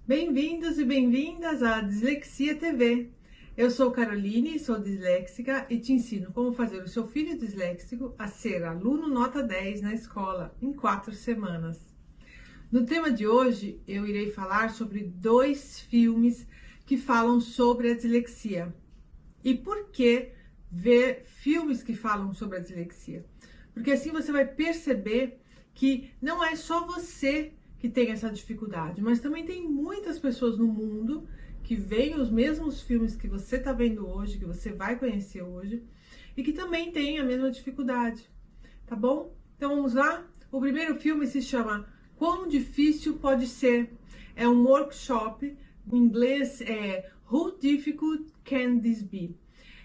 Bem-vindos e bem-vindas à Dislexia TV. Eu sou Caroline, sou disléxica e te ensino como fazer o seu filho disléxico a ser aluno nota 10 na escola em 4 semanas. No tema de hoje, eu irei falar sobre 2 filmes que falam sobre a dislexia. E por que ver filmes que falam sobre a dislexia? Porque assim você vai perceber que não é só você que tem essa dificuldade, mas também tem muitas pessoas no mundo que veem os mesmos filmes que você está vendo hoje, que você vai conhecer hoje, e que também tem a mesma dificuldade, tá bom? Então vamos lá? O primeiro filme se chama Quão Difícil Pode Ser. É um workshop, em inglês é How Difficult Can This Be?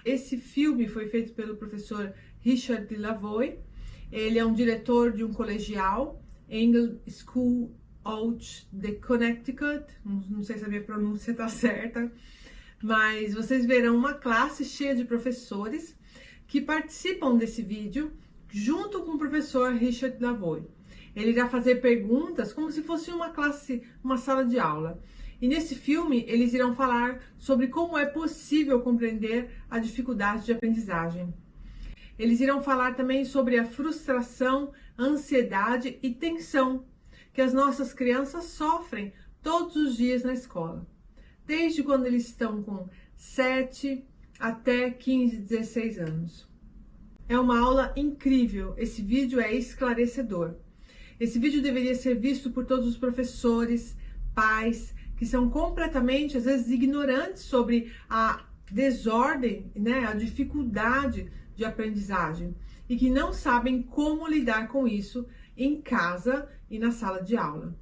Esse filme foi feito pelo professor Lavoie. Ele é um diretor de um colegial, English School Out de Connecticut, não sei se a minha pronúncia está certa, mas vocês verão uma classe cheia de professores que participam desse vídeo junto com o professor Lavoie. Ele irá fazer perguntas como se fosse uma classe, uma sala de aula. E nesse filme eles irão falar sobre como é possível compreender a dificuldade de aprendizagem. Eles irão falar também sobre a frustração, ansiedade e tensão que as nossas crianças sofrem todos os dias na escola, desde quando eles estão com 7 até 15, 16 anos. É uma aula incrível, esse vídeo é esclarecedor. Esse vídeo deveria ser visto por todos os professores, pais, que são completamente, às vezes, ignorantes sobre a desordem, né, a dificuldade de aprendizagem e que não sabem como lidar com isso em casa e na sala de aula.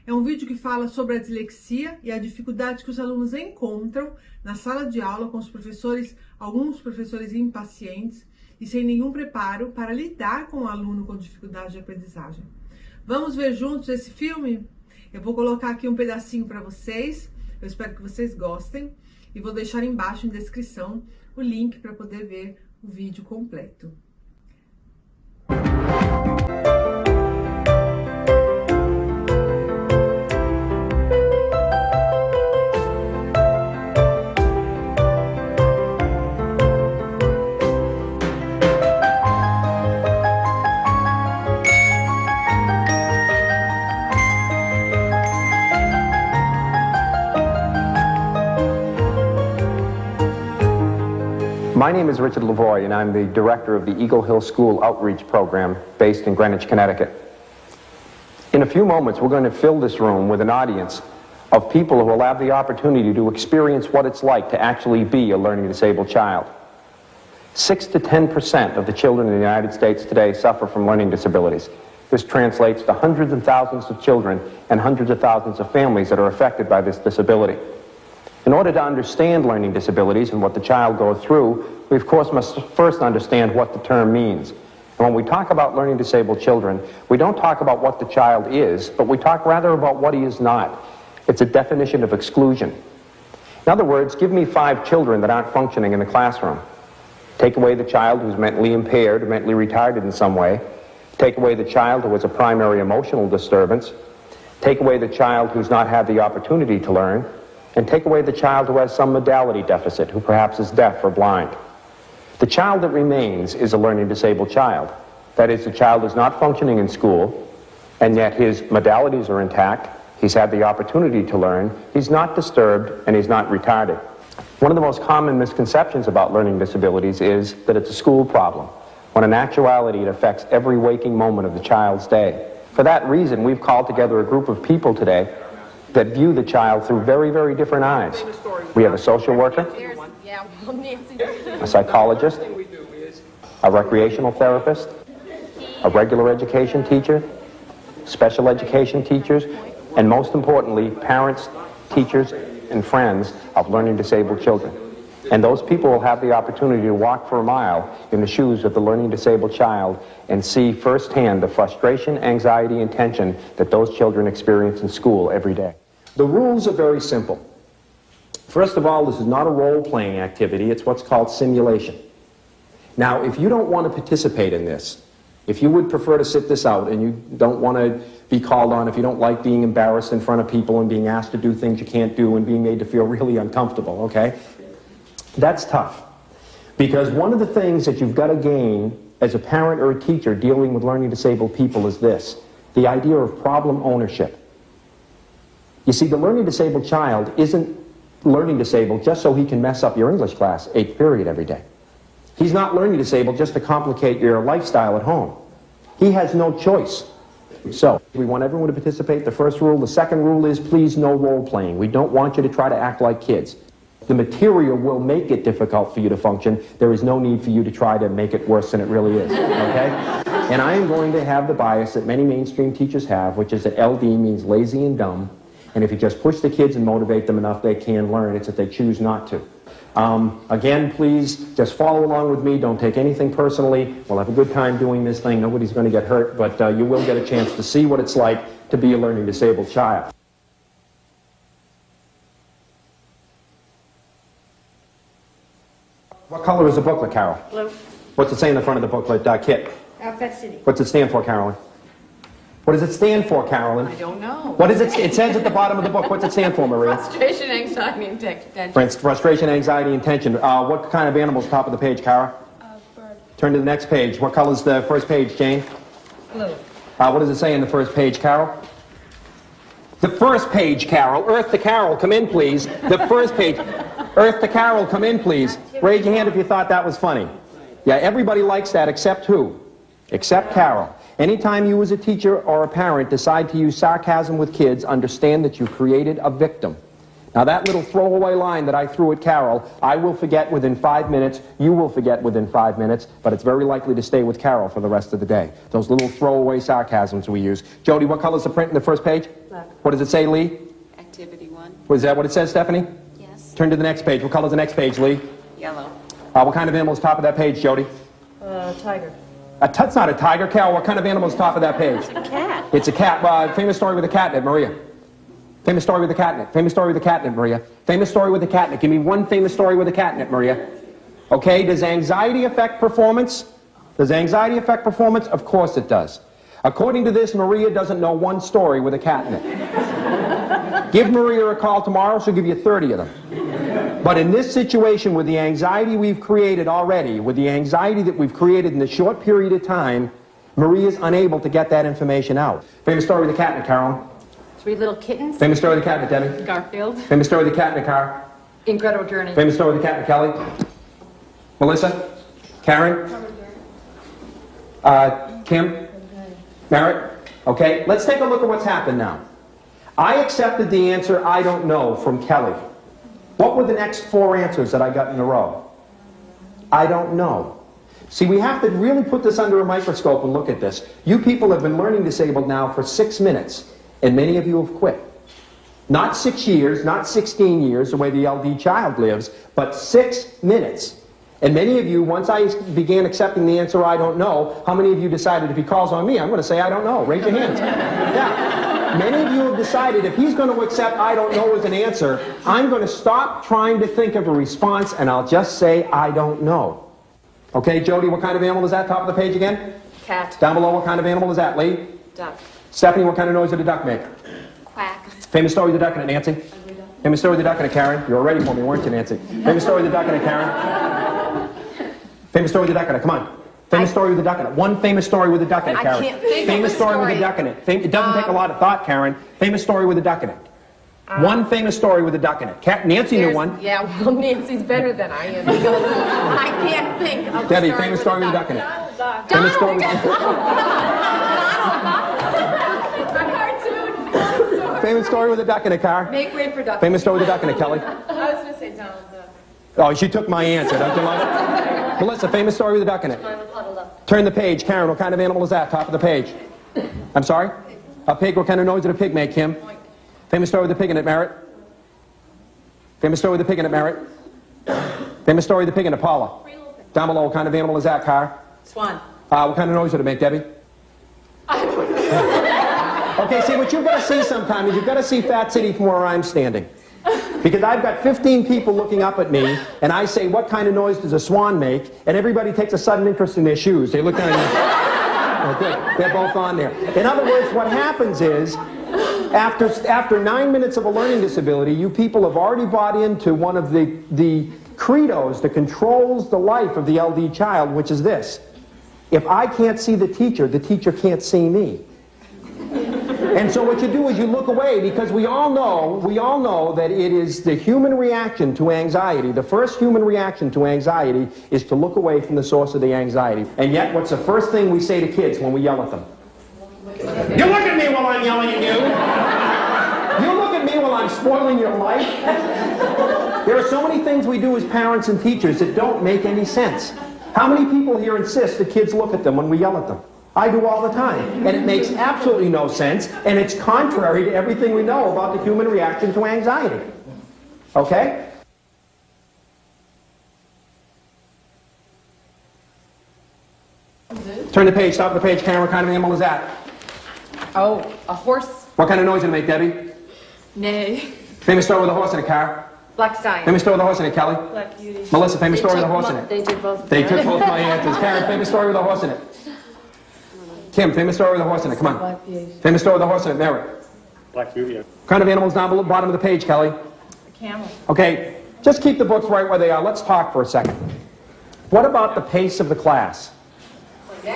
É um vídeo que fala sobre a dislexia e a dificuldade que os alunos encontram na sala de aula com os professores, alguns professores impacientes e sem nenhum preparo para lidar com o aluno com dificuldade de aprendizagem. Vamos ver juntos esse filme? Eu vou colocar aqui um pedacinho para vocês, eu espero que vocês gostem e vou deixar embaixo em descrição o link para poder ver o vídeo completo. My name is Richard Lavoie, and I'm the director of the Eagle Hill School Outreach Program based in Greenwich, Connecticut. In a few moments, we're going to fill this room with an audience of people who will have the opportunity to experience what it's like to actually be a learning disabled child. 6 to 10% of the children in the United States today suffer from learning disabilities. This translates to hundreds of thousands of children and hundreds of thousands of families that are affected by this disability. In order to understand learning disabilities and what the child goes through, we of course must first understand what the term means. And when we talk about learning disabled children, we don't talk about what the child is, but we talk rather about what he is not. It's a definition of exclusion. In other words, give me 5 children that aren't functioning in the classroom. Take away the child who's mentally impaired, mentally retarded in some way. Take away the child who has a primary emotional disturbance. Take away the child who's not had the opportunity to learn. And take away the child who has some modality deficit, who perhaps is deaf or blind. The child that remains is a learning disabled child. That is, the child is not functioning in school, and yet his modalities are intact, he's had the opportunity to learn, he's not disturbed, and he's not retarded. One of the most common misconceptions about learning disabilities is that it's a school problem, when in actuality it affects every waking moment of the child's day. For that reason, we've called together a group of people today that view the child through very, very different eyes. We have a social worker, a psychologist, a recreational therapist, a regular education teacher, special education teachers, and most importantly, parents, teachers, and friends of learning disabled children. And those people will have the opportunity to walk for a mile in the shoes of the learning disabled child and see firsthand the frustration, anxiety, and tension that those children experience in school every day. The rules are very simple. First of all, this is not a role-playing activity, it's what's called simulation. Now, if you don't want to participate in this, If you would prefer to sit this out and you don't want to be called on, if you don't like being embarrassed in front of people and being asked to do things you can't do and being made to feel really uncomfortable, okay? That's tough. Because one of the things that you've got to gain as a parent or a teacher dealing with learning disabled people is this, the idea of problem ownership. You see, the learning disabled child isn't learning disabled just so he can mess up your English class 8th period every day. He's not learning disabled just to complicate your lifestyle at home. He has no choice. So, we want everyone to participate. The first rule. The second rule is please no role playing. We don't want you to try to act like kids. The material will make it difficult for you to function. There is no need for you to try to make it worse than it really is, okay? And I am going to have the bias that many mainstream teachers have, which is that LD means lazy and dumb, and if you just push the kids and motivate them enough, they can learn. It's that they choose not to. Again, please just follow along with me. Don't take anything personally. We'll have a good time doing this thing. Nobody's going to get hurt, but you will get a chance to see what it's like to be a learning disabled child. What color is the booklet, Carol? Blue. What's it say in the front of the booklet, Kit? F.A.T City. What's it stand for, Carolyn? What does it stand for, Carolyn? I don't know. What is it? It says at the bottom of the book. What's it stand for, Maria? Frustration, anxiety, and tension. Frustration, anxiety, and tension. What kind of animal's top of the page, Cara? Bird. Turn to the next page. What color's the first page, Jane? Blue. What does it say in the first page, Carol? The first page, Carol. Earth to Carol, come in, please. The first page. Earth to Carol, come in, please. Raise your hand if you thought that was funny. Yeah, everybody likes that except who? Except Carol. Anytime you as a teacher or a parent decide to use sarcasm with kids, understand that you created a victim. Now that little throwaway line that I threw at Carol, I will forget within 5 minutes, you will forget within 5 minutes, but it's very likely to stay with Carol for the rest of the day. Those little throwaway sarcasms we use. Jody, what color's the print in the first page? Black. What does it say, Lee? Activity 1. Was that what it says, Stephanie? Yes. Turn to the next page. What color's the next page, Lee? Yellow. What kind of animal is top of that page, Jody? Tiger. That's not a tiger. Carol, what kind of animal is top of that page? It's a cat. It's a cat. Famous story with a cat in it, Maria. Famous story with a cat in it. Famous story with a cat in it, Maria. Famous story with a cat in it. Give me one famous story with a cat in it, Maria. Okay, does anxiety affect performance? Does anxiety affect performance? Of course it does. According to this, Maria doesn't know one story with a cat in it. Give Maria a call tomorrow, she'll give you 30 of them. But in this situation, with the anxiety we've created already, with the anxiety that we've created in the short period of time, Maria's unable to get that information out. Famous story with the cat in it, Carolyn. 3 little kittens. Famous story with the cat in it, Debbie. Garfield. Famous story with the cat in the car. Incredible Journey. Famous story with the cat in the Kelly. Melissa? Karen? Kim? Merritt? Okay, let's take a look at what's happened now. I accepted the answer, I don't know, from Kelly. What were the next 4 answers that I got in a row? I don't know. See, we have to really put this under a microscope and look at this. You people have been learning disabled now for 6 minutes, and many of you have quit. Not 6 years, not 16 years, the way the LD child lives, but 6 minutes. And many of you, once I began accepting the answer, I don't know, how many of you decided if he calls on me, I'm going to say I don't know? Raise your hands. Yeah. Many of you have decided if he's going to accept I don't know as an answer, I'm going to stop trying to think of a response and I'll just say I don't know. Okay, Jody, what kind of animal is that? Top of the page again? Cat. Down below, what kind of animal is that? Lee? Duck. Stephanie, what kind of noise did a duck make? Quack. Famous story of the duck in it, Nancy? Famous story of the duck in it, Karen? You were ready for me, weren't you, Nancy? Famous story of the duck in it, Karen? Famous story with the duck in it, come on. Famous story with the duck in it. One famous story with a duck in it, Karen. I can't think famous of a story with a duck in it. It doesn't take a lot of thought, Karen. Famous story with a duck in it. One famous story with a duck in it. Nancy knew one. Yeah, well, Nancy's better than I am because I can't think of Debbie, a story famous with story a with a duck. duck in it. Donald. Famous story with It's a cartoon. famous story with a duck in it, Car. Make way for duck. Famous story with a duck in it, Kelly. I was going to say Donald Duck. Oh, she took my answer. Don't you love it? Melissa, famous story with a duck in it. Turn the page. Karen, what kind of animal is that? Top of the page. I'm sorry? A pig. What kind of noise did a pig make, Kim? Famous story with the pig in it, Merritt. Famous story with the pig in it, Merritt. Famous story with the pig in it, Paula. Down below, what kind of animal is that, Car? Swan. What kind of noise did it make, Debbie? Okay, see, what you've got to see sometimes is you've got to see F.A.T City from where I'm standing. Because I've got 15 people looking up at me, and I say, what kind of noise does a swan make? And everybody takes a sudden interest in their shoes. They look down and Okay, they're both on there. In other words, what happens is, after 9 minutes of a learning disability, you people have already bought into one of the credos that controls the life of the LD child, which is this: if I can't see the teacher can't see me. And so what you do is you look away, because we all know that it is the human reaction to anxiety. The first human reaction to anxiety is to look away from the source of the anxiety. And yet, what's the first thing we say to kids when we yell at them? You look at me while I'm yelling at you. You look at me while I'm spoiling your life. There are so many things we do as parents and teachers that don't make any sense. How many people here insist that kids look at them when we yell at them? I do all the time, and it makes absolutely no sense, and it's contrary to everything we know about the human reaction to anxiety. Okay? Turn the page, stop the page, camera. What kind of animal is that? Oh, a horse. What kind of noise did it make, Debbie? Neigh. Famous story with a horse in a car. Black Stallion. Famous story with a horse in it, Kelly. Black Beauty. Melissa, famous story with a horse in it. They did both. They took both my answers. Karen, famous story with a horse in it. Kim, famous story with a horse in it. Come on. Black Beauty. Famous story with a horse in it. Mary. Black Beauty. What kind of animals down below, bottom of the page, Kelly? A camel. Okay, just keep the books right where they are. Let's talk for a second. What about the pace of the class? Too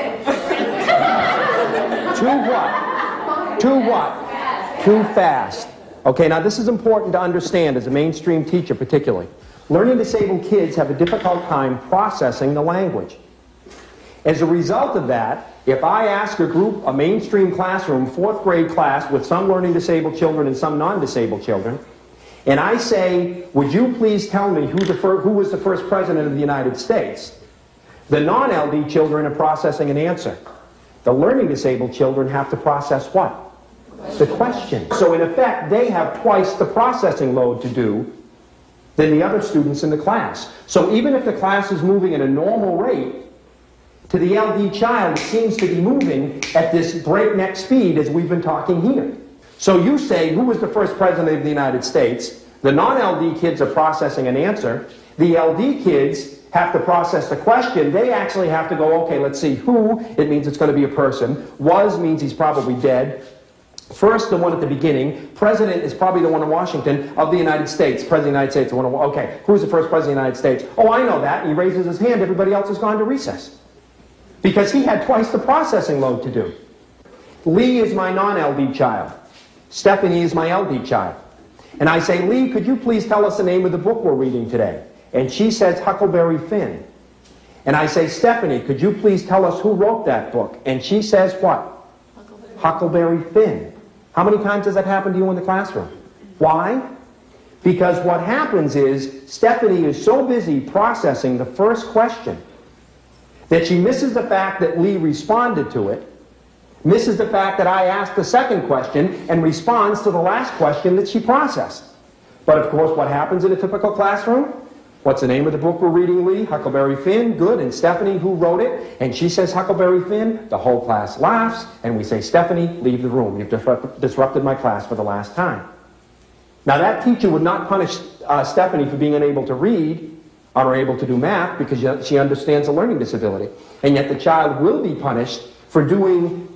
what? Too what? Too fast. Okay, now this is important to understand as a mainstream teacher particularly. Learning disabled kids have a difficult time processing the language. As a result of that, if I ask a mainstream classroom, 4th grade class with some learning disabled children and some non-disabled children, and I say, would you please tell me who was the first president of the United States? The non-LD children are processing an answer. The learning disabled children have to process what? The question. So in effect, they have twice the processing load to do than the other students in the class. So even if the class is moving at a normal rate, to the LD child, it seems to be moving at this breakneck speed as we've been talking here. So you say, who was the first president of the United States? The non-LD kids are processing an answer. The LD kids have to process the question. They actually have to go, okay, let's see, who, it means it's going to be a person. Was means he's probably dead. First, the one at the beginning. President is probably the one in Washington of the United States. President of the United States, the one okay, who's the first president of the United States? Oh, I know that. And he raises his hand. Everybody else has gone to recess. Because he had twice the processing load to do. Lee is my non-LD child. Stephanie is my LD child. And I say, Lee, could you please tell us the name of the book we're reading today? And she says, Huckleberry Finn. And I say, Stephanie, could you please tell us who wrote that book? And she says what? Huckleberry Finn. How many times does that happen to you in the classroom? Why? Because what happens is Stephanie is so busy processing the first question that she misses the fact that Lee responded to it, misses the fact that I asked the second question, and responds to the last question that she processed. But of course, what happens in a typical classroom? What's the name of the book we're reading, Lee? Huckleberry Finn. Good. And Stephanie, who wrote it? And she says Huckleberry Finn. The whole class laughs, and we say, Stephanie, leave the room. You've disrupted my class for the last time. Now that teacher would not punish Stephanie for being unable to read or unable to do math because she understands a learning disability. And yet the child will be punished for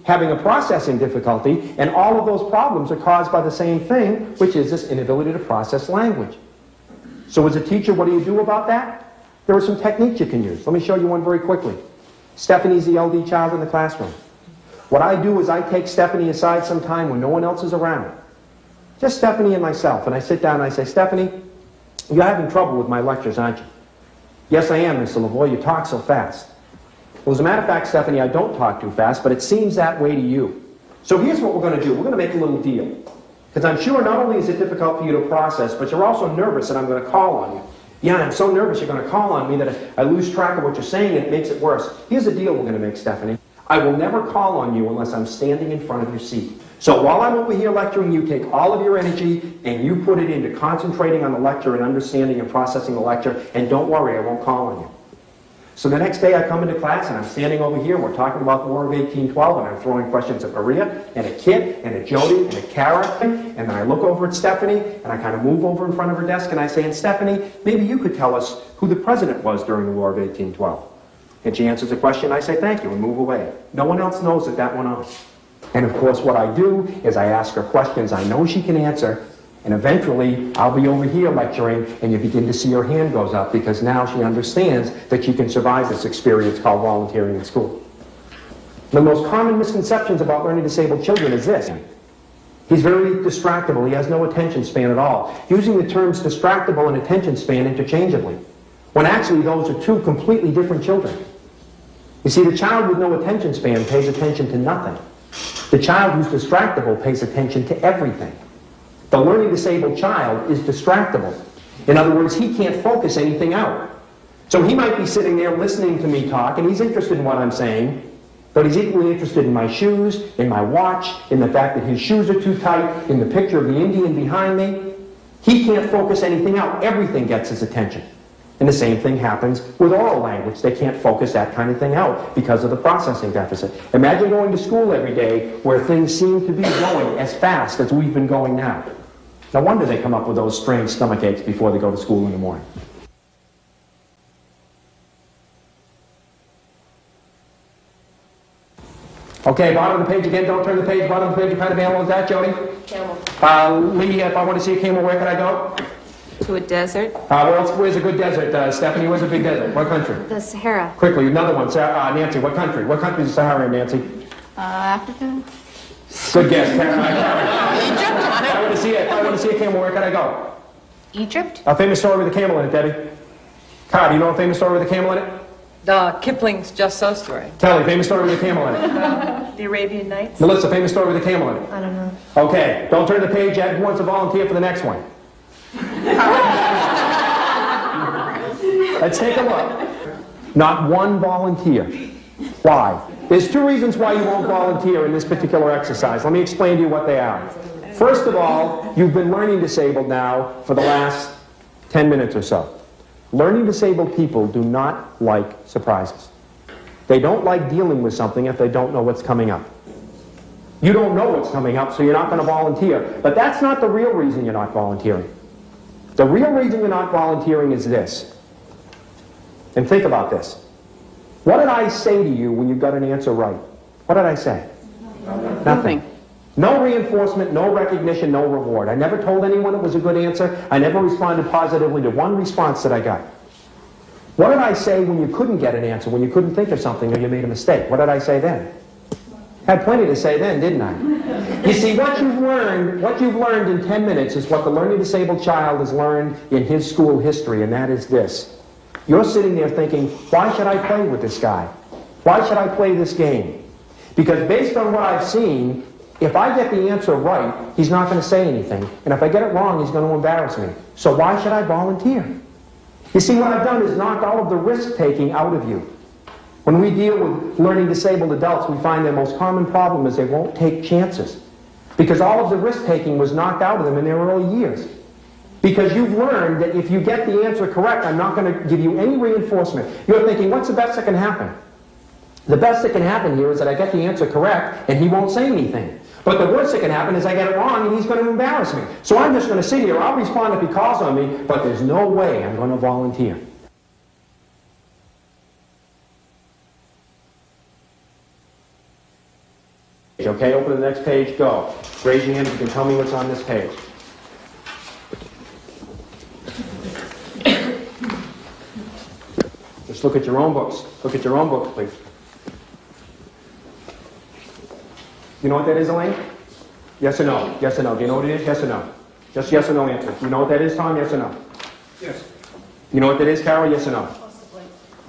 having a processing difficulty, and all of those problems are caused by the same thing, which is this inability to process language. So as a teacher, what do you do about that? There are some techniques you can use. Let me show you one very quickly. Stephanie's the LD child in the classroom. What I do is I take Stephanie aside sometime when no one else is around. Just Stephanie and myself. And I sit down and I say, Stephanie, you're having trouble with my lectures, aren't you? Yes, I am, Mr. Lavoie. You talk so fast. Well, as a matter of fact, Stephanie, I don't talk too fast, but it seems that way to you. So here's what we're going to do. We're going to make a little deal. Because I'm sure not only is it difficult for you to process, but you're also nervous that I'm going to call on you. Yeah, I'm so nervous you're going to call on me that I lose track of what you're saying and it makes it worse. Here's the deal we're going to make, Stephanie. I will never call on you unless I'm standing in front of your seat. So while I'm over here lecturing, you take all of your energy and you put it into concentrating on the lecture and understanding and processing the lecture, and don't worry, I won't call on you. So the next day I come into class and I'm standing over here and we're talking about the War of 1812 and I'm throwing questions at Maria and at Kit and at Jody and at Kara, and then I look over at Stephanie and I kind of move over in front of her desk and I say, and Stephanie, maybe you could tell us who the president was during the War of 1812. And she answers the question, I say thank you and move away. No one else knows that that went on. And of course what I do is I ask her questions I know she can answer, and eventually I'll be over here lecturing and you begin to see her hand goes up because now she understands that she can survive this experience called volunteering in school. The most common misconceptions about learning disabled children is this. He's very distractible. He has no attention span at all. Using the terms distractible and attention span interchangeably, when actually those are two completely different children. You see, the child with no attention span pays attention to nothing. The child who's distractible pays attention to everything. The learning disabled child is distractible. In other words, he can't focus anything out. So he might be sitting there listening to me talk, and he's interested in what I'm saying, but he's equally interested in my shoes, in my watch, in the fact that his shoes are too tight, in the picture of the Indian behind me. He can't focus anything out. Everything gets his attention. And the same thing happens with oral language. They can't focus that kind of thing out because of the processing deficit. Imagine going to school every day where things seem to be going as fast as we've been going now. No wonder they come up with those strange stomach aches before they go to school in the morning. Okay, bottom of the page again, don't turn the page, bottom of the page, what kind of animal is that, Jody? Camel. Lee, if I want to see a camel, where can I go? To a desert. Where's a good desert? Stephanie, where's a big desert? What country? The Sahara. Quickly, another one. Nancy, what country? What country is the Sahara in, Nancy? Africa. Good guess. If I want to see a camel, where can I go? Egypt. A famous story with a camel in it, Debbie. Kai, do you know a famous story with a camel in it? Kipling's Just So story. Kelly, famous story with a camel in it. The Arabian Nights. Melissa, famous story with a camel in it. I don't know. Okay, don't turn the page yet. Who wants to volunteer for the next one? Let's take a look. Not one volunteer. Why? There's two reasons why you won't volunteer in this particular exercise. Let me explain to you what they are. First of all, you've been learning disabled now for the last 10 minutes or so. Learning disabled people do not like surprises. They don't like dealing with something if they don't know what's coming up. You don't know what's coming up, so you're not going to volunteer. But that's not the real reason you're not volunteering. The real reason you're not volunteering is this. And think about this. What did I say to you when you got an answer right? What did I say? Nothing. No reinforcement, no recognition, no reward. I never told anyone it was a good answer. I never responded positively to one response that I got. What did I say when you couldn't get an answer, when you couldn't think of something or you made a mistake? What did I say then? Had plenty to say then, didn't I? You see, what you've learned in 10 minutes is what the learning disabled child has learned in his school history, and that is this. You're sitting there thinking, why should I play with this guy? Why should I play this game? Because based on what I've seen, if I get the answer right, he's not going to say anything. And if I get it wrong, he's going to embarrass me. So why should I volunteer? You see, what I've done is knocked all of the risk-taking out of you. When we deal with learning disabled adults, we find their most common problem is they won't take chances. Because all of the risk-taking was knocked out of them in their early years. Because you've learned that if you get the answer correct, I'm not going to give you any reinforcement. You're thinking, what's the best that can happen? The best that can happen here is that I get the answer correct and he won't say anything. But the worst that can happen is I get it wrong and he's going to embarrass me. So I'm just going to sit here. I'll respond if he calls on me, but there's no way I'm going to volunteer. Okay, open to the next page, go. Raise your hand if you can tell me what's on this page. Just look at your own books. Look at your own books, please. You know what that is, Elaine? Yes or no? Yes or no? Do you know what it is? Yes or no? Just yes or no answer. You know what that is, Tom? Yes or no? Yes. You know what that is, Carol? Yes or no? Possibly.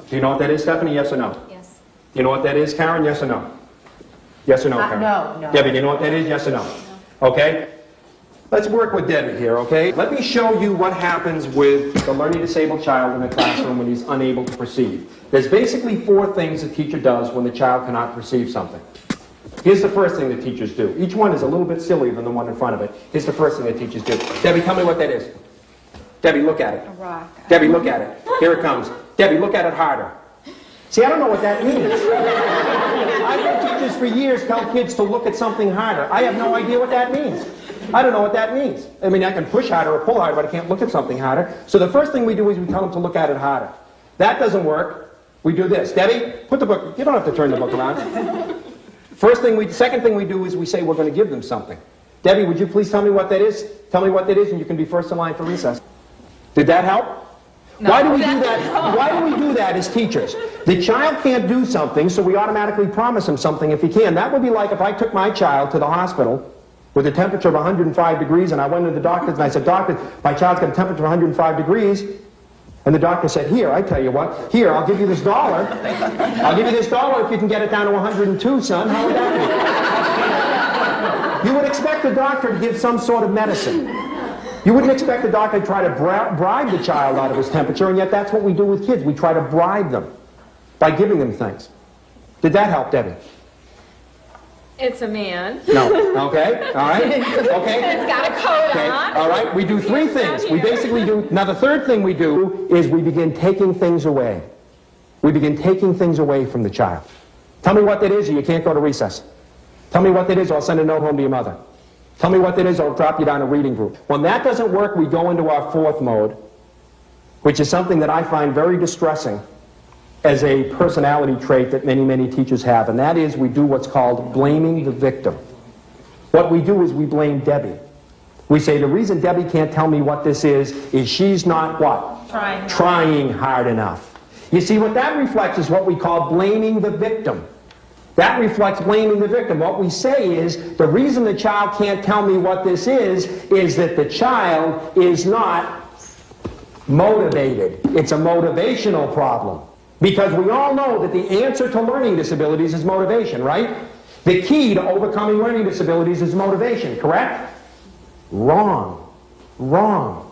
Do you know what that is, Stephanie? Yes or no? Yes. Do you know what that is, Karen? Yes or no? Yes or no, Karen? No. Debbie, do you know what that is? Yes or no? Okay. Let's work with Debbie here, okay? Let me show you what happens with the learning disabled child in the classroom when he's unable to perceive. There's basically 4 things the teacher does when the child cannot perceive something. Here's the first thing that teachers do. Each one is a little bit sillier than the one in front of it. Here's the first thing that teachers do. Debbie, tell me what that is. Debbie, look at it. A rock. Debbie, look at it. Here it comes. Debbie, look at it harder. See, I don't know what that means. I've had teachers for years tell kids to look at something harder. I have no idea what that means. I don't know what that means. I mean, I can push harder or pull harder, but I can't look at something harder. So the first thing we do is we tell them to look at it harder. That doesn't work. We do this. Debbie, put the book, you don't have to turn the book around. Second thing we do is we say we're going to give them something. Debbie, would you please tell me what that is? Tell me what that is and you can be first in line for recess. Did that help? No. Why do we do that? Why do we do that as teachers? The child can't do something, so we automatically promise him something if he can. That would be like if I took my child to the hospital with a temperature of 105 degrees and I went to the doctor and I said, "Doctor, my child's got a temperature of 105 degrees. And the doctor said, "Here, I tell you what, here, I'll give you this dollar. I'll give you this dollar if you can get it down to 102, son." How would that be? You would expect the doctor to give some sort of medicine. You wouldn't expect the doctor to try to bribe the child out of his temperature, and yet that's what we do with kids. We try to bribe them by giving them things. Did that help, Debbie? It's a man. No. Okay. All right. Okay. It's got a coat Okay. on. All right. We do three things. We basically do. Now, the third thing we do is we begin taking things away. We begin taking things away from the child. Tell me what that is, or you can't go to recess. Tell me what that is, or I'll send a note home to your mother. Tell me what that is, or I'll drop you down a reading group. When that doesn't work, we go into our fourth mode, which is something that I find very distressing as a personality trait that many, many teachers have, and that is we do what's called blaming the victim. What we do is we blame Debbie. We say the reason Debbie can't tell me what this is she's not what? Trying hard enough. You see, what that reflects is what we call blaming the victim. That reflects blaming the victim. What we say is the reason the child can't tell me what this is that the child is not motivated. It's a motivational problem. Because we all know that the answer to learning disabilities is motivation, right? The key to overcoming learning disabilities is motivation, correct? Wrong. Wrong.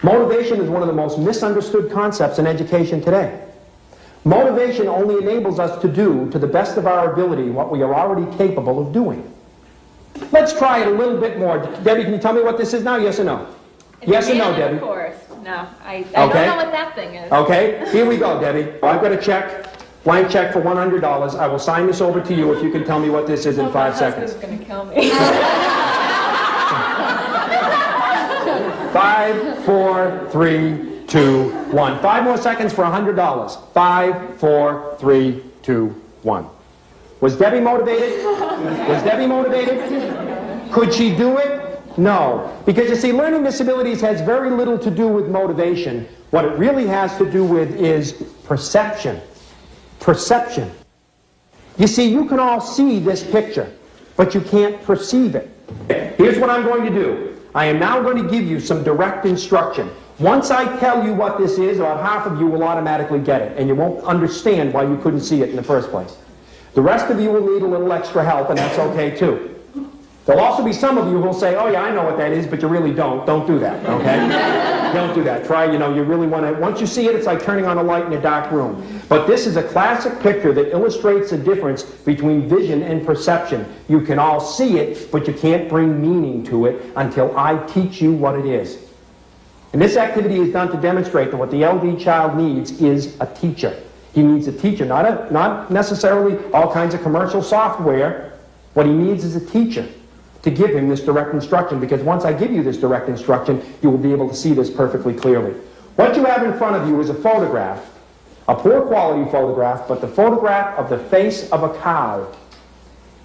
Motivation is one of the most misunderstood concepts in education today. Motivation only enables us to do, to the best of our ability, what we are already capable of doing. Let's try it a little bit more. Debbie, can you tell me what this is now? Yes or no? Yes or no, Debbie? Of course. No, I don't know what that thing is. Okay, here we go, Debbie. I've got a check, blank check for $100. I will sign this over to you if you can tell me what this is in 5 seconds. My husband's going to kill me. 5, 4, 3, 2, 1. 5 more seconds for $100. 5, 4, 3, 2, 1. Was Debbie motivated? Was Debbie motivated? Could she do it? No. Because you see, learning disabilities has very little to do with motivation. What it really has to do with is perception. Perception. You see, you can all see this picture, but you can't perceive it. Here's what I'm going to do. I am now going to give you some direct instruction. Once I tell you what this is, about half of you will automatically get it, and you won't understand why you couldn't see it in the first place. The rest of you will need a little extra help, and that's okay too. There'll also be some of you who will say, "Oh yeah, I know what that is," but you really don't. Don't do that, okay? Don't do that. Try, you really want to, once you see it, it's like turning on a light in a dark room. But this is a classic picture that illustrates the difference between vision and perception. You can all see it, but you can't bring meaning to it until I teach you what it is. And this activity is done to demonstrate that what the LD child needs is a teacher. He needs a teacher, not necessarily all kinds of commercial software. What he needs is a teacher to give him this direct instruction, because once I give you this direct instruction, you will be able to see this perfectly clearly. What you have in front of you is a photograph, a poor quality photograph, but the photograph of the face of a cow.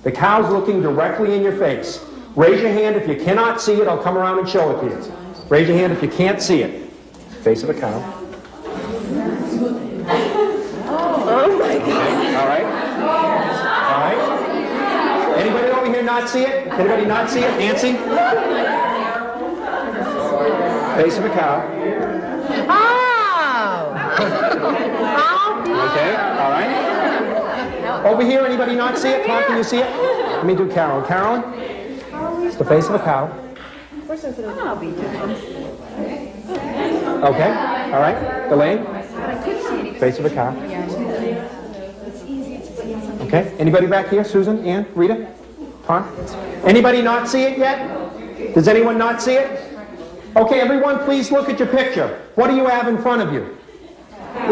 The cow's looking directly in your face. Raise your hand if you cannot see it. I'll come around and show it to you. Raise your hand if you can't see it. Face of a cow. Oh my God. All right? All right? Anybody over here not see it? Anybody not see it? Nancy? Face of a cow. Oh! Okay, all right. Over here, anybody not see it? Tom, can you see it? Let me do Carol. Carolyn? It's the face of a cow. Okay, all right. Elaine? Face of a cow. Okay, anybody back here? Susan, Ann, Rita? Tom? Anybody not see it yet? Does anyone not see it? Okay, everyone, please look at your picture. What do you have in front of you?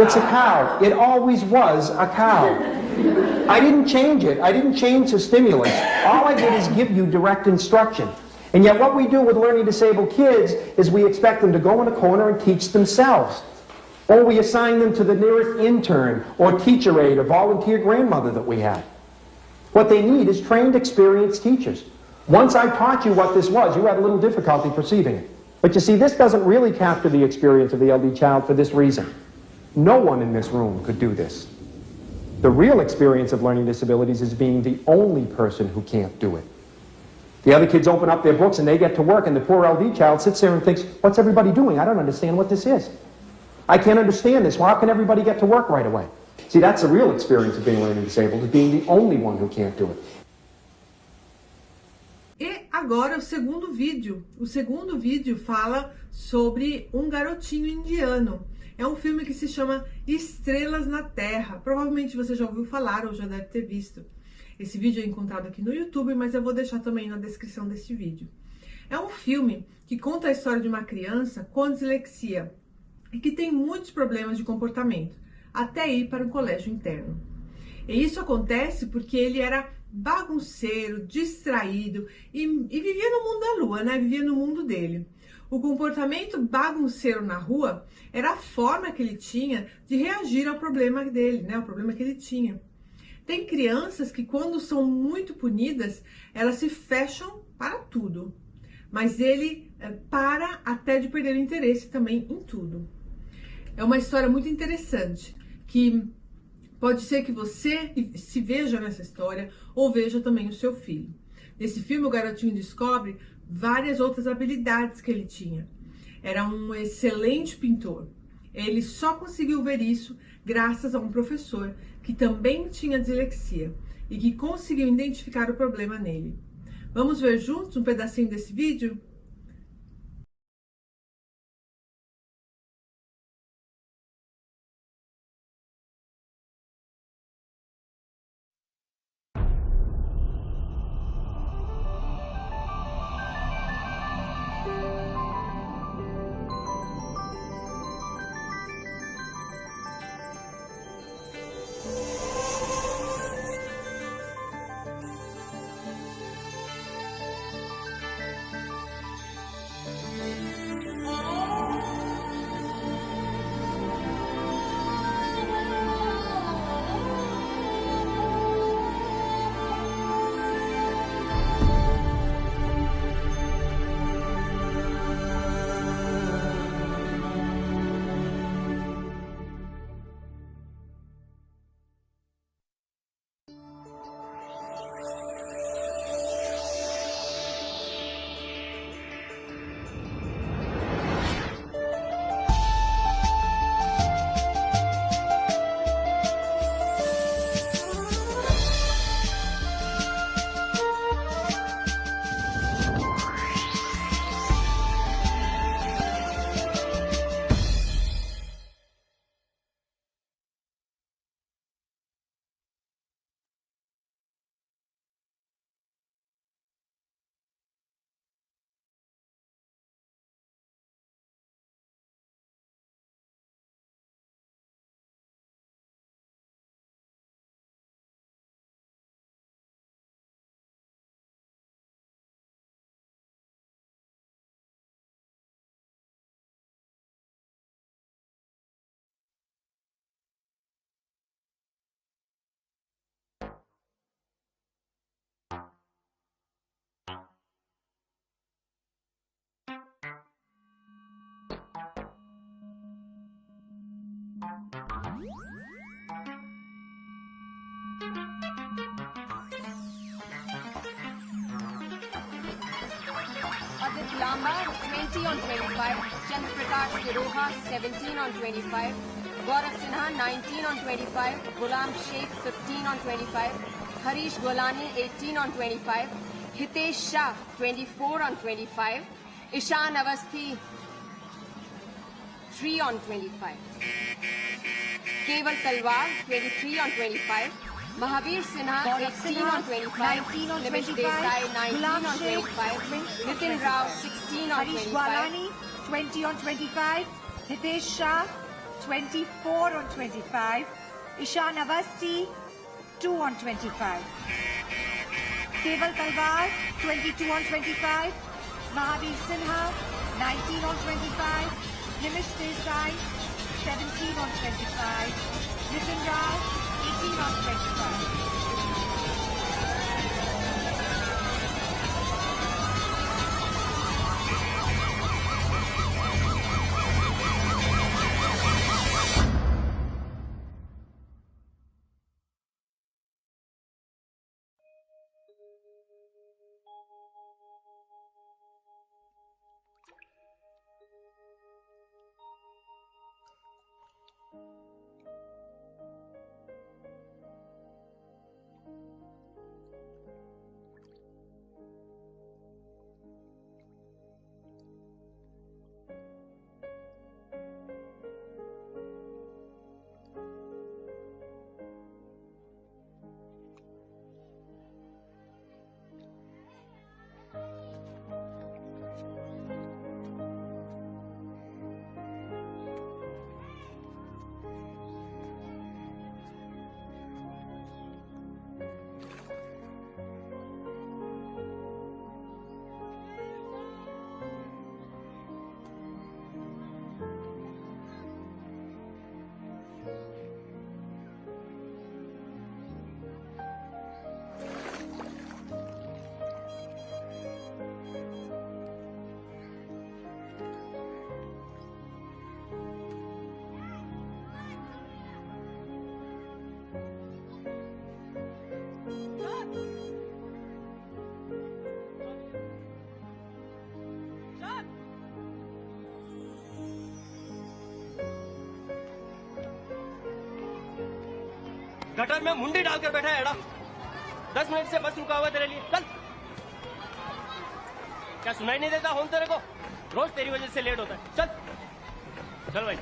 It's a cow. It always was a cow. I didn't change it. I didn't change the stimulus. All I did is give you direct instruction. And yet what we do with learning disabled kids is we expect them to go in a corner and teach themselves. Or we assign them to the nearest intern or teacher aide or volunteer grandmother that we have. What they need is trained, experienced teachers. Once I taught you what this was, you had a little difficulty perceiving it. But you see, this doesn't really capture the experience of the LD child for this reason. No one in this room could do this. The real experience of learning disabilities is being the only person who can't do it. The other kids open up their books and they get to work, and the poor LD child sits there and thinks, what's everybody doing? I don't understand what this is. I can't understand this. Well, how can everybody get to work right away? See, that's the real experience of being learning disabled, is being the only one who can't do it. E agora o segundo vídeo. O segundo vídeo fala sobre um garotinho indiano. É um filme que se chama Estrelas na Terra. Provavelmente você já ouviu falar ou já deve ter visto. Esse vídeo é encontrado aqui no YouTube, mas eu vou deixar também na descrição deste vídeo. É um filme que conta a história de uma criança com dislexia e que tem muitos problemas de comportamento, até ir para um colégio interno. E isso acontece porque ele era bagunceiro, distraído e vivia no mundo da lua, né? Vivia no mundo dele. O comportamento bagunceiro na rua era a forma que ele tinha de reagir ao problema dele, né? O problema que ele tinha. Tem crianças que, quando são muito punidas, elas se fecham para tudo. Mas ele para até de perder o interesse também em tudo. É uma história muito interessante, que pode ser que você se veja nessa história ou veja também o seu filho. Nesse filme, o garotinho descobre várias outras habilidades que ele tinha. Era um excelente pintor. Ele só conseguiu ver isso graças a um professor que também tinha dislexia e que conseguiu identificar o problema nele. Vamos ver juntos um pedacinho desse vídeo? Lamba, 20 on 25. Chandra Prakash Siroha, 17 on 25. Gaurav Sinha, 19 on 25. Ghulam Sheikh, 15 on 25. Harish Golani, 18 on 25. Hitesh Shah, 24 on 25. Ishan Avasthi, 3 on 25. Keval Talwar, 23 on 25. Mahavir Sinha, 18 on 25. 19 on Nimish 25. Desai, 19 Ghulam on Sheikh, 25. Nitin Rao, 16 on Harish 25. Walani, 20 on 25. Hitesh Shah, 24 on 25. Ishan Avasti, 2 on 25. Keval Talwar, 22 on 25. Mahavir Sinha, 19 on 25. Nimish Desai, 17 on 25. Nitin Rao, 18 on 25. Gutter में मुंडी डालकर बैठा है एड़ा। 10 minute से बस रुका हुआ तेरे लिए। चल। क्या सुनाई नहीं देता हूँ तेरे को? रोज तेरी वजह से लेट होता है। चल चल भाई।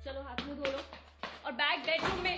चलो हाथ मुंह धो लो और बैग बेडरूम में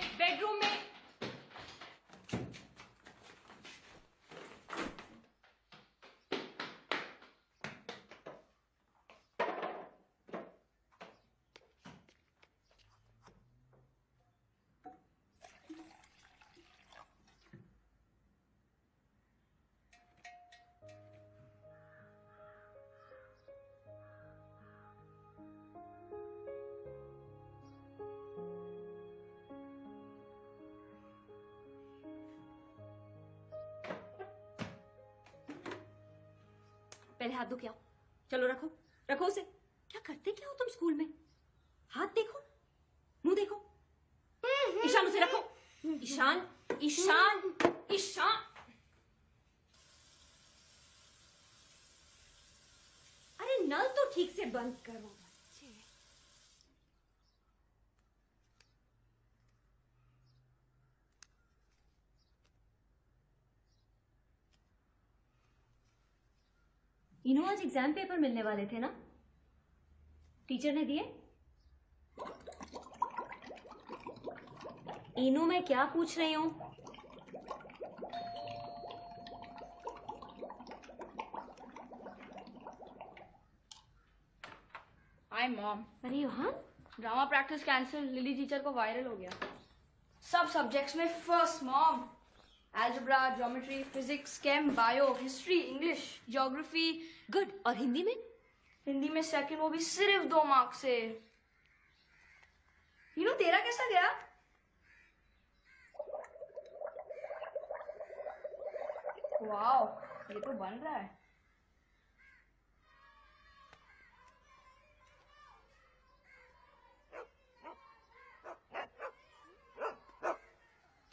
पहले हाथ धो के आओ। चलो रखो रखो उसे। क्या करते क्या हो तुम स्कूल में? हाथ देखो, मुंह देखो। ईशान उसे रखो। ईशान ईशान ईशान। अरे नल तो ठीक से बंद करो बच्चे। इन्हों आज एग्जाम पेपर मिलने वाले थे ना? टीचर ने दिए? इन्हों मैं क्या पूछ रही हूं? Hi mom. अरे यहाँ drama practice cancel, Lily teacher को वायरल हो गया। सब सब्जेक्ट्स में first mom. Algebra, geometry, physics, chem, bio, history, English, geography. Good. और हिंदी में? हिंदी में सेकंड, वो भी सिर्फ 2 मार्क्स से। तेरा कैसा गया? वाओ, ये तो बन रहा है।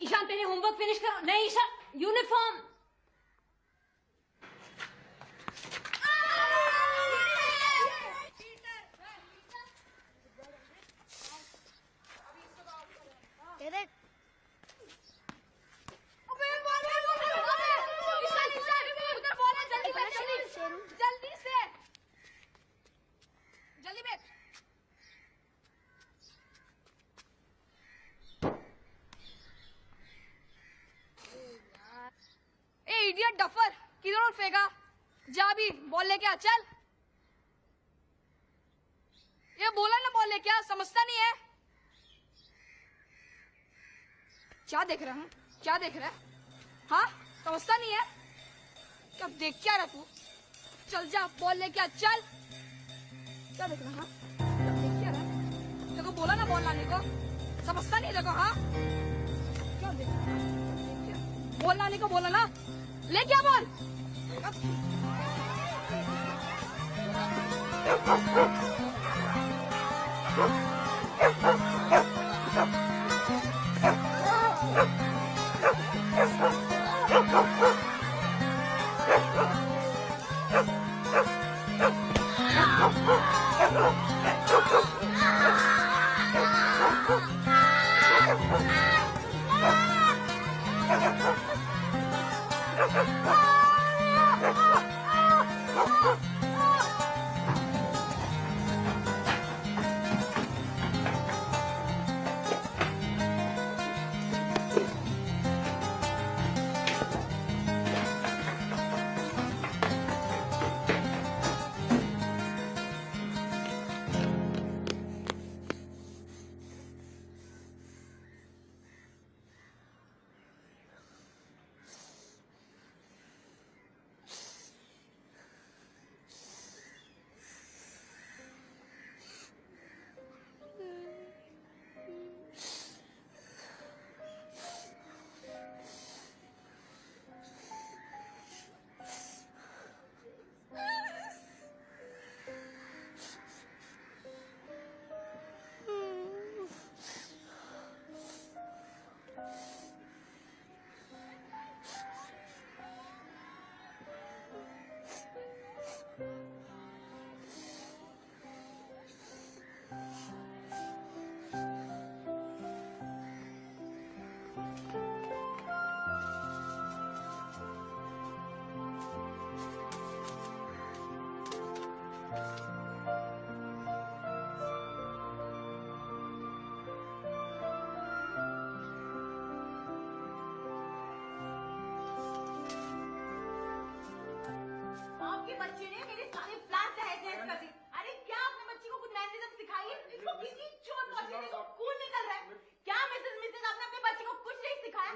ईशान पहले होमवर्क फिनिश करो। नहीं ईशान, यूनिफॉर्म। इडियट डफर, किधर फेंका? जा भी बॉल लेके आ, चल। ये बोला ना बॉल लेके आ, समझता नहीं है? क्या देख रहा है? क्या देख रहा है? हाँ, समझता नहीं है? क्या देख क्या रहा तू? चल जा, बॉल लेके आ, चल। क्या देख रहा है? हाँ, देख क्या रहा? देखो बोला ना बॉल लाने को, समझता नहीं देखो। हाँ, क्या देख रहा है? बॉल लाने को बोला ना, ले क्या बॉल?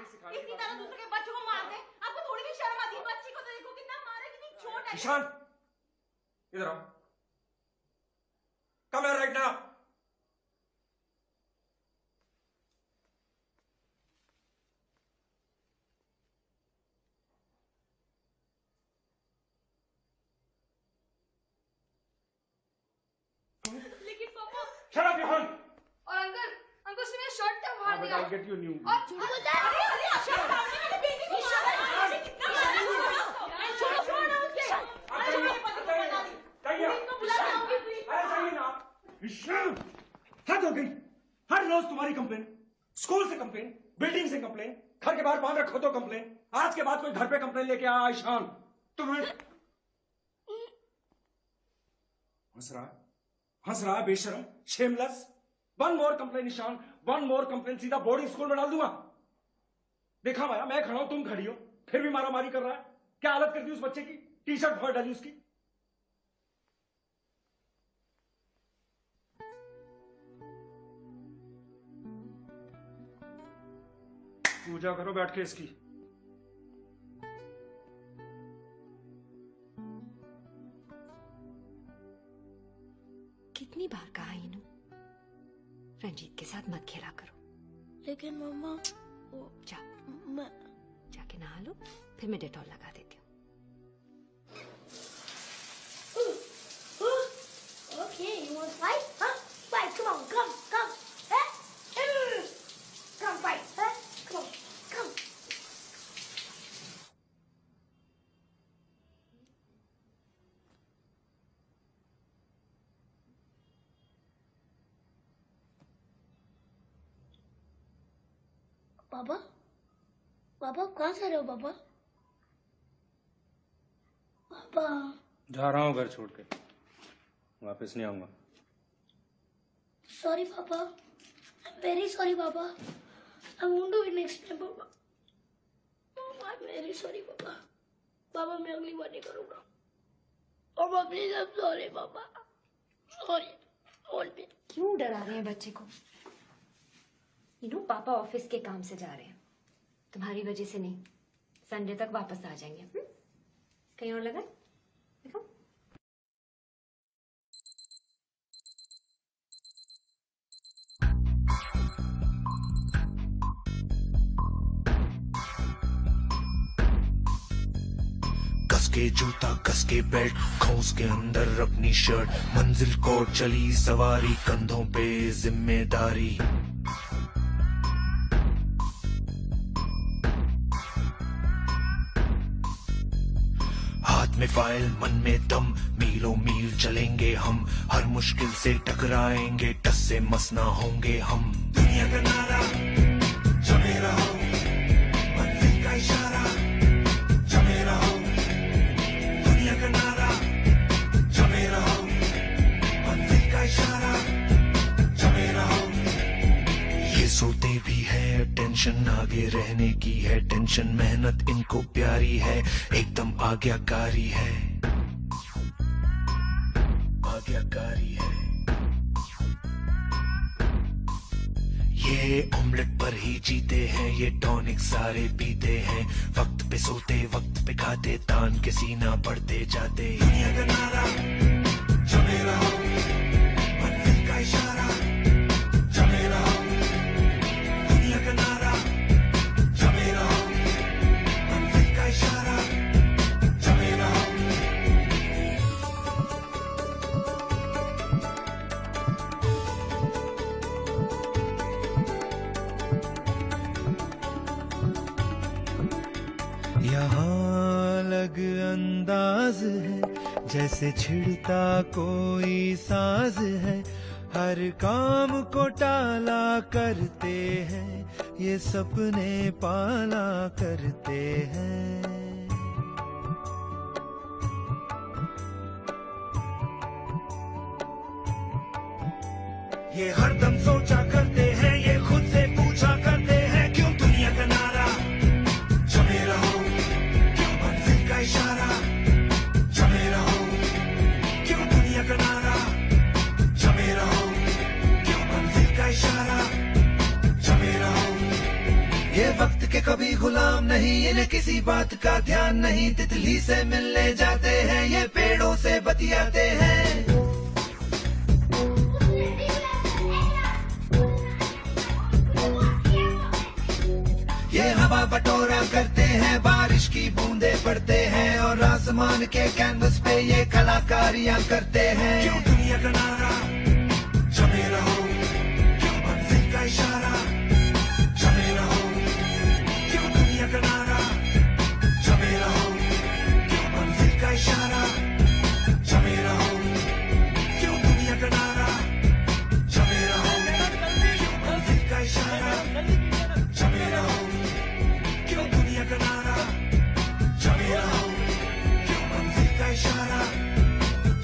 इतनी तरह दूसरे के बच्चों को मारते हैं, आपको थोड़ी भी शर्म आती है? बच्ची को तो देखो कितना मारा, कितनी चोट है। ईशान, इधर आओ। Come here right now. लेकिन पापा। Shut up, Ishan. और अंकल से मेरा शर्ट था फाड़ दिया। I'll get you new. और झूठ बोलता है। अरे शर्ट फाड़ने वाली बेटी को शर्ट कितना मारा छोड़ो छोड़ो उसके। अरे मेरे पति को बता दी। इनको बुला लाऊंगी प्लीज। अरे चाहिए ना। ईशान, हद हो गई। हर रोज तुम्हारी कंप्लेन, स्कूल से कंप्लेन, बिल्डिंग से कंप्लेन, घर के बाहर बांध रखो तो कंप्लेन। आज के बाद कोई घर पे कंप्लेन लेके आया ईशान, तुम्हें हंस रहा है बेशरम, shameless. One more complain Ishaan, one more complain, सीधा बोर्डिंग स्कूल में डाल दूंगा। देखा माया, मैं खड़ा हूं, तुम खड़ी हो, फिर भी मारामारी कर रहा है। क्या हालत कर दी उस बच्चे की, टी शर्ट फाड़ डाली उसकी। पूजा करो बैठ के इसकी। कितनी बार कहा इन्हों, रंजीत के साथ मत खेला करो। लेकिन मम्मा वो जाके नहा लो, फिर मैं डेटॉल लगा देती हूँ। Okay, you want to fight? Huh? Fight, come on, come. Eh? Come fight, huh? Come on, come. पापा कहाँ जा रहे हो पापा? पापा जा रहा हूँ घर छोड़ के, वापस नहीं आऊंगा। सॉरी पापा, I'm very sorry पापा, I won't do it next time पापा, I'm very sorry पापा, पापा मैं अगली बार नहीं करूँगा। और पापा प्लीज I'm sorry पापा, sorry, hold me। क्यों डरा रहे हैं बच्चे को? इन्हों पापा ऑफिस के काम से जा रहे हैं, तुम्हारी वजह से नहीं। संडे तक वापस आ जाएंगे। कहीं और लगा देखो। कस के जूता, कस के बेल्ट, खोस के अंदर अपनी शर्ट, मंजिल को चली सवारी, कंधों पे जिम्मेदारी। हाथ में फाइल, मन में दम, मीलों मील चलेंगे हम, हर मुश्किल से टकराएंगे, टस से मस ना होंगे हम। दुनिया का नारा जमे रहो, मंजिल का इशारा जमे रहो, दुनिया का नारा जमे रहो, मंजिल का इशारा जमे रहो। ये सोते भी है, टेंशन आगे रहने की है, टेंशन मेहनत इनको प्यारी है, एकदम आज्ञाकारी है, आज्ञाकारी है। ये ऑमलेट पर ही जीते हैं, ये टॉनिक सारे पीते हैं, वक्त पे सोते वक्त पे खाते, तान के सीना बढ़ते जाते। दुनिया का नारा जमे रहो, मंजिल का इशारा जमे रहो, दुनिया का नारा जमे रहो, मंजिल का इशारा जमे रहो। यहाँ अलग अंदाज है, जैसे छिड़ता कोई साज है, हर काम को टाला करते हैं, ये सपने पाला करते हैं। ये हरदम सोचा करते हैं, ये खुद से पूछा करते हैं, क्यों दुनिया का नारा जमे रहो, क्यों मंजिल का इशारा जमे रहो, क्यों दुनिया का नारा जमे रहो, क्यों मंजिल का इशारा जमे रहो। ये वक्त के कभी गुलाम नहीं, इन्हें किसी बात का ध्यान नहीं, तितली से मिलने जाते हैं, ये पेड़ों से बतियाते हैं। ये हवा बटोरा करते हैं, बारिश की बूंदे पड़ते हैं, और आसमान के कैनवस पे ये कलाकारियां करते हैं। क्यों दुनिया का नारा जमे रहो, क्यों मंजिल का इशारा जमे रहो, क्यों दुनिया का नारा जमे रहो, क्यों मंजिल का इशारा जमे रहो, क्यों दुनिया का नारा जमे रहो, क्यों मंजिल का इशारा जमे रहो, क्यों दुनिया का नारा जमे रहो, क्यों मंजिल का इशारा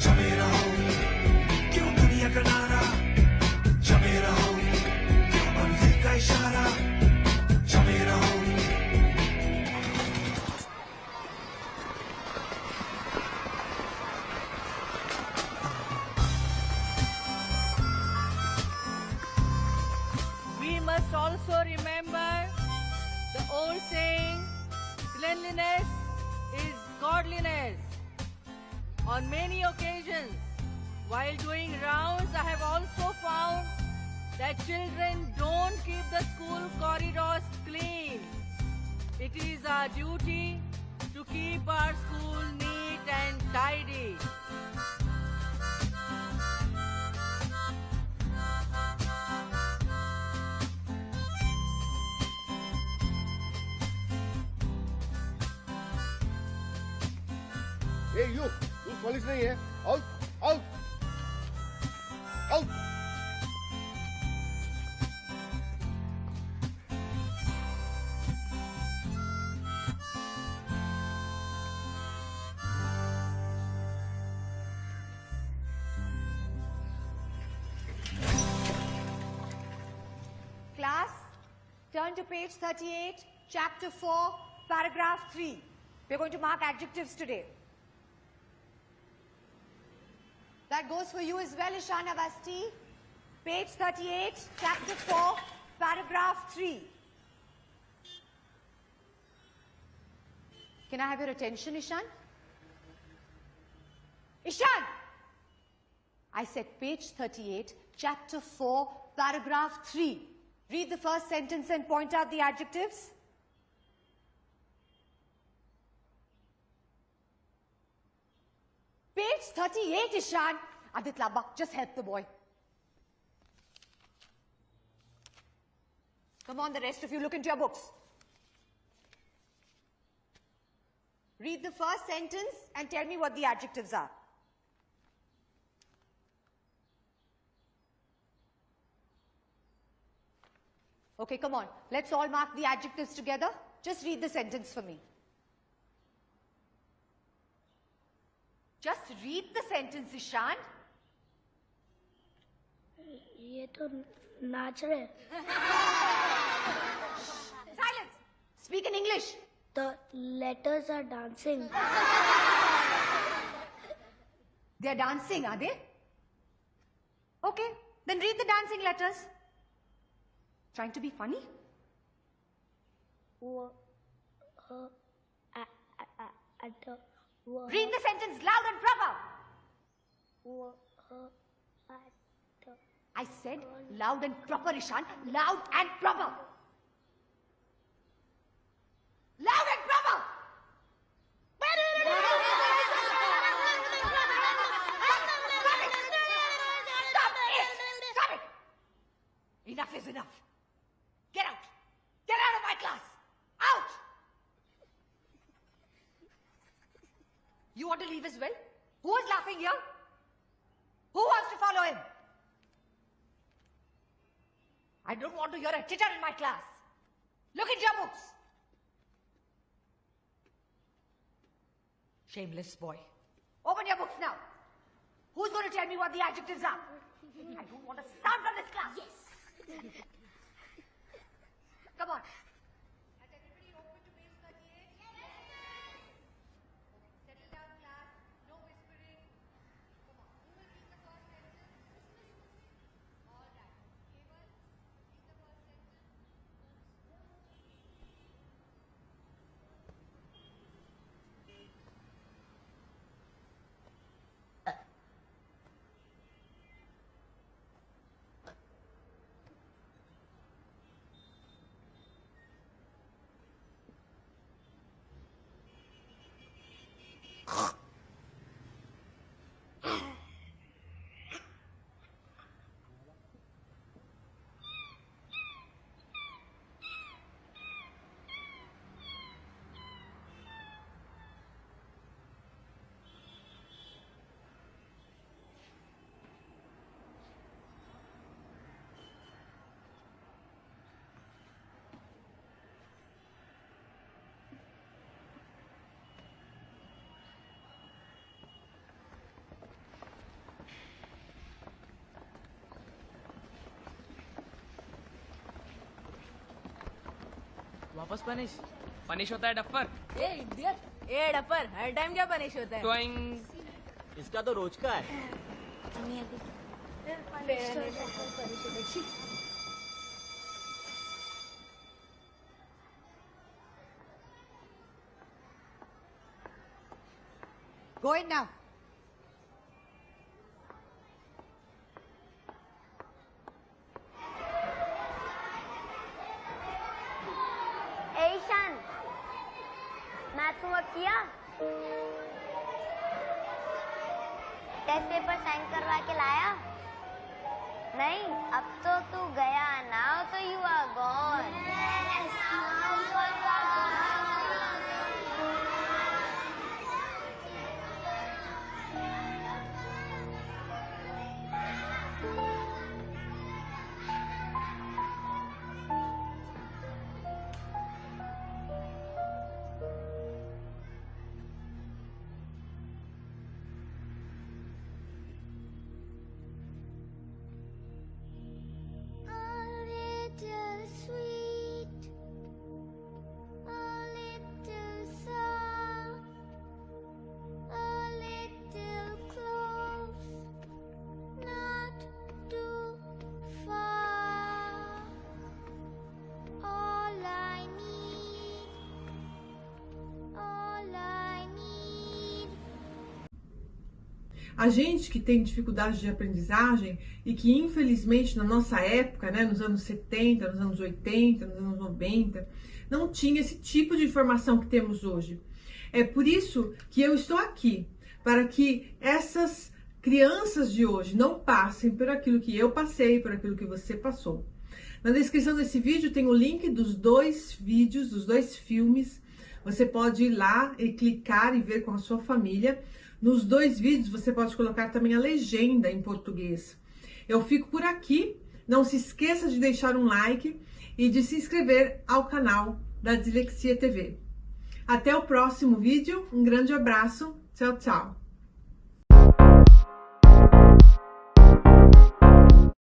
जमे रहो, क्यों दुनिया का नारा जमे रहो, क्यों मंजिल का इशारा जमे रहो। We must also remember the old saying, cleanliness is godliness. On many occasions, while doing rounds, I have also found that children don't keep the school corridors clean. It is our duty to keep our school neat and tidy. Hey, you! तू police नहीं है? Out! Out! Out! Class, turn to page 38, chapter 4, paragraph 3. We're going to mark adjectives today. That goes for you as well, Ishan Avasti. Page 38, chapter 4, paragraph 3. Can I have your attention, Ishan? Ishan! I said page 38, chapter 4, paragraph 3. Read the first sentence and point out the adjectives. Page 38, Ishan. Adit Labba, just help the boy. Come on, the rest of you, look into your books. Read the first sentence and tell me what the adjectives are. Okay, come on. Let's all mark the adjectives together. Just read the sentence for me. Just read the sentence, Ishan. ये तो नाच रहे. Silence. Speak in English. The letters are dancing. They are dancing, are they? Okay, then read the dancing letters. Trying to be funny? Read the sentence loud and proper. I said loud and proper, Ishan. Loud and proper. Loud and proper. Stop it. Enough is enough. Get out. Get out of my class. Out. You want to leave as well? Who is laughing here? Who wants to follow him? I don't want to hear a titter in my class. Look into your books. Shameless boy. Open your books now. Who's going to tell me what the adjectives are? I don't want a sound from this class. Yes. Come on. Has everybody opened to page 38? Yes. Settle down, class. No whispering. Come on. Who will read the first sentence? All right. Keval, read the first sentence. वापस punish punish होता है duffer ए idiot ए duffer हर time क्या punish होता है ट्वाइंग इसका तो रोज का है Go in now. Ishaan, maths homework किया? टेस्ट पेपर साइन करवा के लाया? नहीं, अब तो तू गया ना, तो you are gone. A gente que tem dificuldade de aprendizagem e que infelizmente na nossa época, né, nos anos 70, nos anos 80, nos anos 90, não tinha esse tipo de informação que temos hoje. É por isso que eu estou aqui, para que essas crianças de hoje não passem por aquilo que eu passei, por aquilo que você passou. Na descrição desse vídeo tem o link dos 2 vídeos, dos 2 filmes. Você pode ir lá e clicar e ver com a sua família. Nos 2 vídeos você pode colocar também a legenda em português. Eu fico por aqui. Não se esqueça de deixar um like e de se inscrever ao canal da Dislexia TV. Até o próximo vídeo. Um grande abraço. Tchau, tchau.